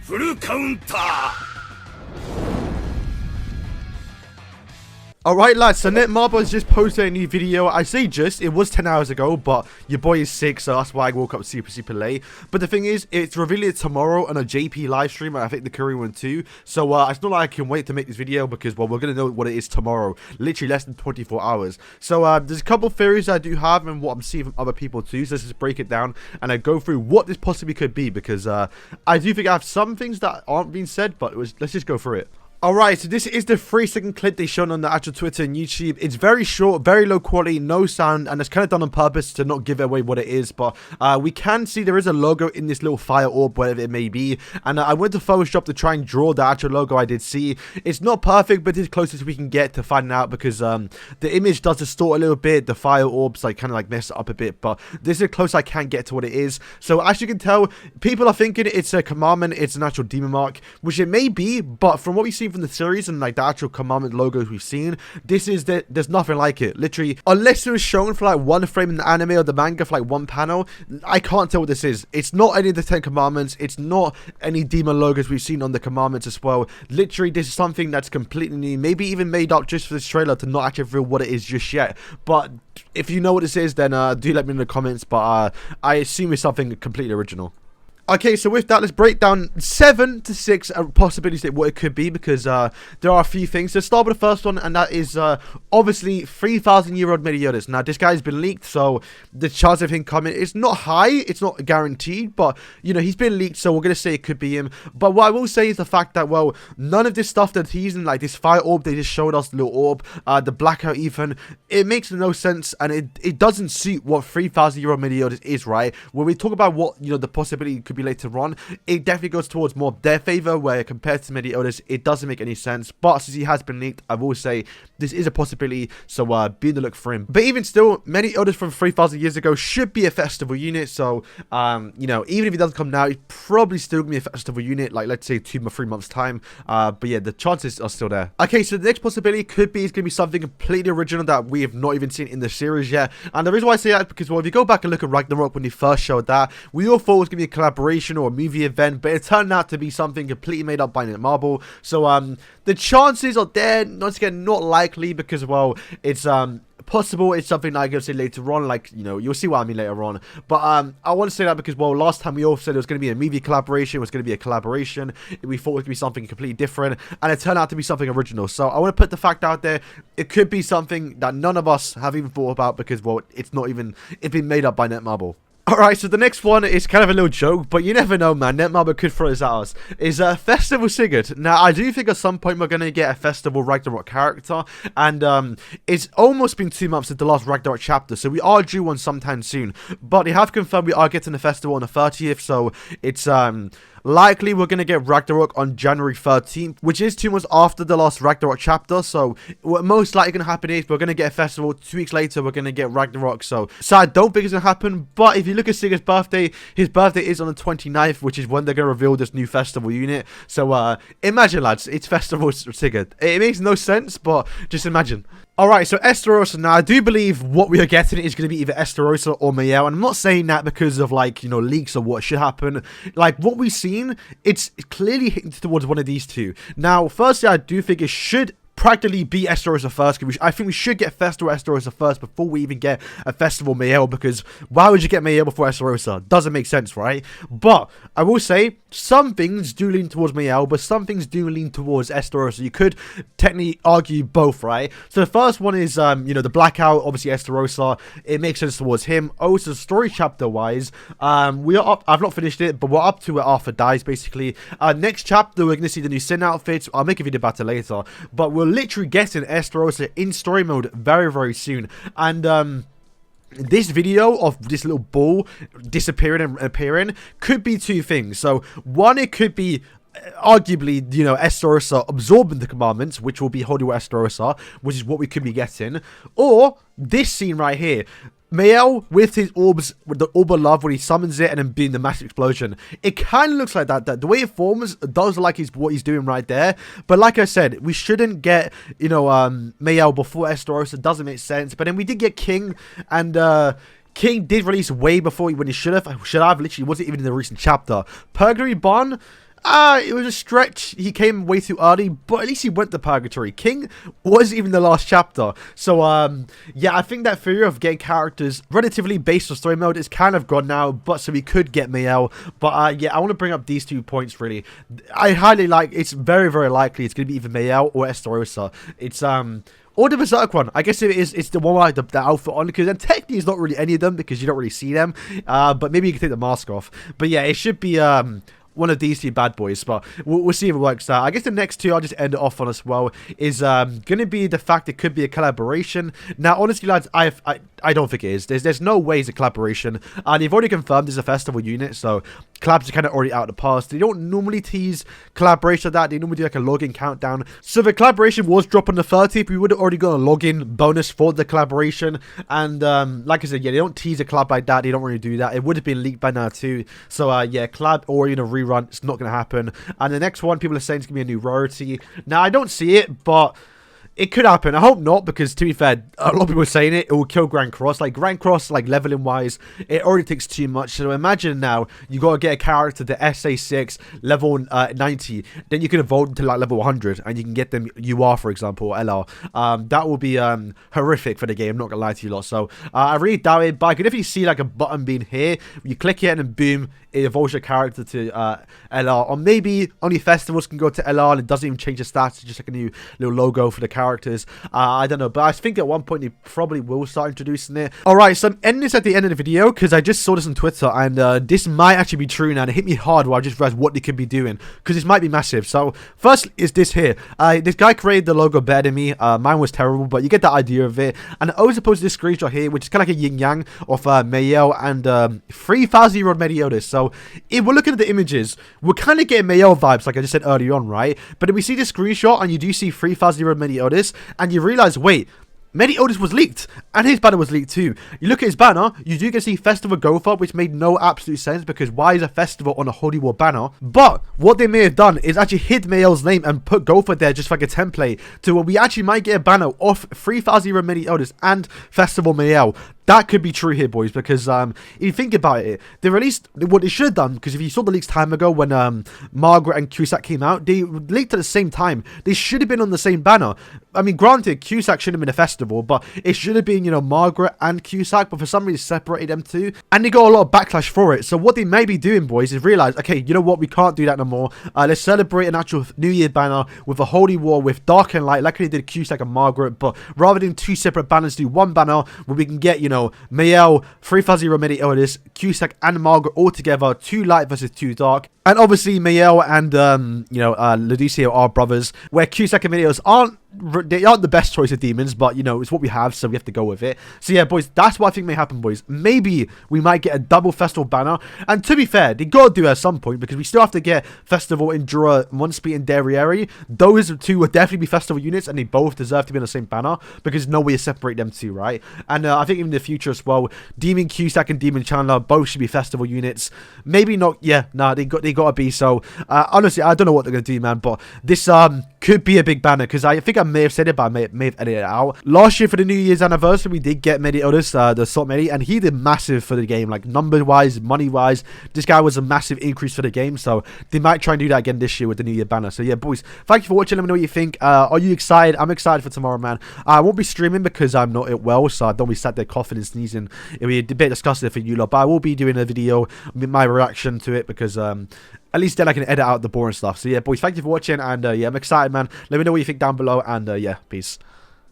フルカウンター Alright lads, so Netmarble has just posted a new video. I say just, it was 10 hours ago, but your boy is sick, so that's why I woke up super late. But the thing is, it's revealed tomorrow on a JP live stream, and I think the Korean one too. So it's not like I can wait to make this video because, well, we're going to know what it is tomorrow. Literally less than 24 hours. So there's a couple theories I do have and what I'm seeing from other people too. So let's just break it down and I go through what this possibly could be, because I do think I have some things that aren't being said, but let's just go through it. Alright, so this is the 3-second clip they shown on the actual Twitter and YouTube. It's very short, very low quality, no sound, and it's kind of done on purpose to not give away what it is. But we can see there is a logo in this little fire orb, whatever it may be. And I went to Photoshop to try and draw the actual logo I did see. It's not perfect, but it's closest we can get to finding out, because the image does distort a little bit. The fire orbs like kind of like mess it up a bit, but this is as close I can get to what it is. So as you can tell, people are thinking it's a commandment, it's an actual demon mark, which it may be, but from what we see from the series and like the actual commandment logos we've seen, there's nothing like it. Literally, unless it was shown for like one frame in the anime or the manga for like one panel, I can't tell what this is. It's not any of the 10 commandments. It's not any demon logos we've seen on the commandments as well. Literally, this is something that's completely new, maybe even made up just for this trailer to not actually reveal what it is just yet. But if you know what this is, then do let me know in the comments. But I assume it's something completely original. Okay, so with that, let's break down 7 to 6 possibilities of what it could be, because there are a few things. Let's start with the first one, and that is obviously 3,000-year-old Meliodas. Now, this guy's been leaked, so the chance of him coming is not high. It's not guaranteed, but, you know, he's been leaked, so we're going to say it could be him. But what I will say is the fact that, well, none of this stuff that he's using, like this fire orb, they just showed us, the little orb, the blackout even, it makes no sense, and it doesn't suit what 3,000-year-old Meliodas is, right? When we talk about what, you know, the possibility could be later on, it definitely goes towards more their favor, where compared to Meliodas, it doesn't make any sense. But since he has been leaked, I will say this is a possibility, so be on the look for him. But even still, Meliodas from 3,000 years ago should be a festival unit, so you know, even if he doesn't come now, he's probably still gonna be a festival unit, like let's say 2 or 3 months time. But yeah, the chances are still there. Okay, so the next possibility could be, it's gonna be something completely original that we have not even seen in the series yet. And the reason why I say that is because, well, if you go back and look at Ragnarok when he first showed that, we all thought it was gonna be a collaboration or a movie event, but it turned out to be something completely made up by Netmarble. So the chances are there, once again, not likely, because, well, it's possible. It's something I'm going to say later on, like, you know, you'll see what I mean later on. But I want to say that because, well, last time we all said it was going to be a movie collaboration, it was going to be a collaboration, we thought it was going to be something completely different, and it turned out to be something original. So I want to put the fact out there, it could be something that none of us have even thought about, because, well, it's been made up by Netmarble. Alright, so the next one is kind of a little joke, but you never know, man. Netmarble could throw this at us. Is Festival Sigurd. Now, I do think at some point we're going to get a Festival Ragnarok character, and it's almost been 2 months since the last Ragnarok chapter, so we are due one sometime soon. But they have confirmed we are getting the festival on the 30th, so it's likely we're going to get Ragnarok on January 13th, which is 2 months after the last Ragnarok chapter. So what most likely going to happen is we're going to get a festival. 2 weeks later, we're going to get Ragnarok. So I don't think it's going to happen. But if you look at Sigurd's birthday, his birthday is on the 29th, which is when they're going to reveal this new festival unit. So imagine, lads, it's Festival Sigurd. It makes no sense, but just imagine. Alright, so Estarossa. Now, I do believe what we are getting is going to be either Estarossa or MAEL. And I'm not saying that because of, like, you know, leaks or what should happen. Like, what we've seen, it's clearly hitting towards one of these two. Now, firstly, I do think it should practically be Estarossa first, because I think we should get Festival Estarossa first before we even get a Festival MAEL, because why would you get MAEL before Estarossa? Doesn't make sense, right? But I will say some things do lean towards MAEL, but some things do lean towards Estarossa. You could technically argue both, right? So the first one is you know, the blackout, obviously Estarossa. It makes sense towards him. Also, story chapter wise, we are up. I've not finished it, but we're up to it. Arthur dies, basically. Next chapter, we're gonna see the new Sin outfits. I'll make a video about it later, but we're literally getting Estarossa in story mode very soon. And this video of this little ball disappearing and appearing could be two things. So one, it could be arguably, you know, Estarossa absorbing the commandments, which will be Holy Estarossa, which is what we could be getting. Or this scene right here, MAEL with his orbs, with the orb of love when he summons it and then being the massive explosion. It kind of looks like that. The way it forms does look like what he's doing right there. But like I said, we shouldn't get, you know, MAEL before Estarossa. Doesn't make sense. But then we did get King, and King did release way before when he should have. Literally wasn't even in the recent chapter. Purgatory Bond. It was a stretch. He came way too early, but at least he went to Purgatory. King was even the last chapter. So, yeah, I think that theory of getting characters relatively based on story mode is kind of gone now, but so we could get MAEL. But, yeah, I want to bring up these 2 points, really. I highly like, it's very, very likely it's going to be either MAEL or Estarossa. It's, or the Berserk one. I guess it's the one with the outfit on, because then technically it's not really any of them because you don't really see them. But maybe you can take the mask off. But yeah, it should be one of these 2 bad boys, but we'll see if it works out. I guess the next 2 I'll just end it off on as well is going to be the fact it could be a collaboration. Now, honestly, lads, I don't think it is. There's no way it's a collaboration. And they've already confirmed it's a festival unit, so collabs are kind of already out of the past. They don't normally tease collaboration like that. They normally do like a login countdown. So the collaboration was dropped on the 30th. We would have already got a login bonus for the collaboration. And like I said, yeah, they don't tease a collab like that. They don't really do that. It would have been leaked by now too. So yeah, collab or rerun, it's not going to happen. And the next one, people are saying it's going to be a new Rarity. Now, I don't see it, but it could happen. I hope not, because to be fair, a lot of people are saying it will kill Grand Cross. Like, Grand Cross, like, leveling wise, it already takes too much. So imagine now, you got to get a character to SA6, level 90. Then you can evolve them to, like, level 100, and you can get them UR, for example, or LR. That will be horrific for the game, not going to lie to you lot. So, I really doubt it, but I could definitely see, like, a button being here. You click it, and then boom, it evolves your character to LR. Or maybe only festivals can go to LR, and it doesn't even change the stats. It's just like a new little logo for the characters. I don't know, but I think at one point they probably will start introducing it. Alright, so I'm ending this at the end of the video because I just saw this on Twitter, and this might actually be true now, and it hit me hard where I just realized what they could be doing, because this might be massive. So first is this here. This guy created the logo better than me. Mine was terrible, but you get the idea of it. And I was opposed to this screenshot here, which is kind of like a yin yang of MAEL and 3,000-year-old Meliodas. So if we're looking at the images, we're kind of getting MAEL vibes, like I just said earlier on, right? But if we see this screenshot and you do see 3,000-year-old Meliodas, and you realize, wait, Meliodas was leaked, and his banner was leaked too. You look at his banner, you do get to see Festival Gotha, which made no absolute sense, because why is a festival on a Holy War banner? But what they may have done is actually hid MAEL's name and put Gotha there just like a template, to where we actually might get a banner of 3,000 Meliodas and Festival MAEL. That could be true here, boys, because if you think about it, they released what they should have done, because if you saw the leaks time ago when Margaret and Cusack came out, they leaked at the same time. They should have been on the same banner. I mean, granted, Cusack shouldn't have been a festival, but it should have been, Margaret and Cusack, but for some reason separated them two, and they got a lot of backlash for it. So what they may be doing, boys, is realize, okay, you know what, we can't do that no more. Let's celebrate an actual New Year banner with a Holy War with Dark and Light, like they did Cusack and Margaret, but rather than 2 separate banners, do 1 banner where we can get, MAEL, 3,000 Meliodas, Cusack and Margaret all together, 2 light versus 2 dark. And obviously MAEL and Laducio are brothers, where Cusack and Meliodas aren't the best choice of demons, but it's what we have, so we have to go with it. So yeah, boys, that's what I think may happen, boys. Maybe we might get a double festival banner, and to be fair, they gotta do it at some point, because we still have to get Festival Endura, Monspeed and Derriere. Those 2 will definitely be festival units, and they both deserve to be on the same banner, because there's no way to separate them 2, right? And I think in the future as well, Demon Cusack and Demon Chandler both should be festival units. Maybe not, yeah, nah, they gotta be. So honestly, I don't know what they're gonna do, man, but this could be a big banner, because I think I may have said it, but I may have edited it out. Last year for the New Year's anniversary, we did get Meliodas, the Salt Medi, and he did massive for the game, like number-wise, money-wise. This guy was a massive increase for the game, so they might try and do that again this year with the New Year banner. So yeah, boys, thank you for watching. Let me know what you think. Are you excited? I'm excited for tomorrow, man. I won't be streaming because I'm not well, so I don't be sat there coughing and sneezing. It'll be a bit disgusting for you lot, but I will be doing a video with my reaction to it, because at least then I can edit out the boring stuff. So yeah, boys, thank you for watching, and yeah, I'm excited, man. Let me know what you think down below, and yeah, peace.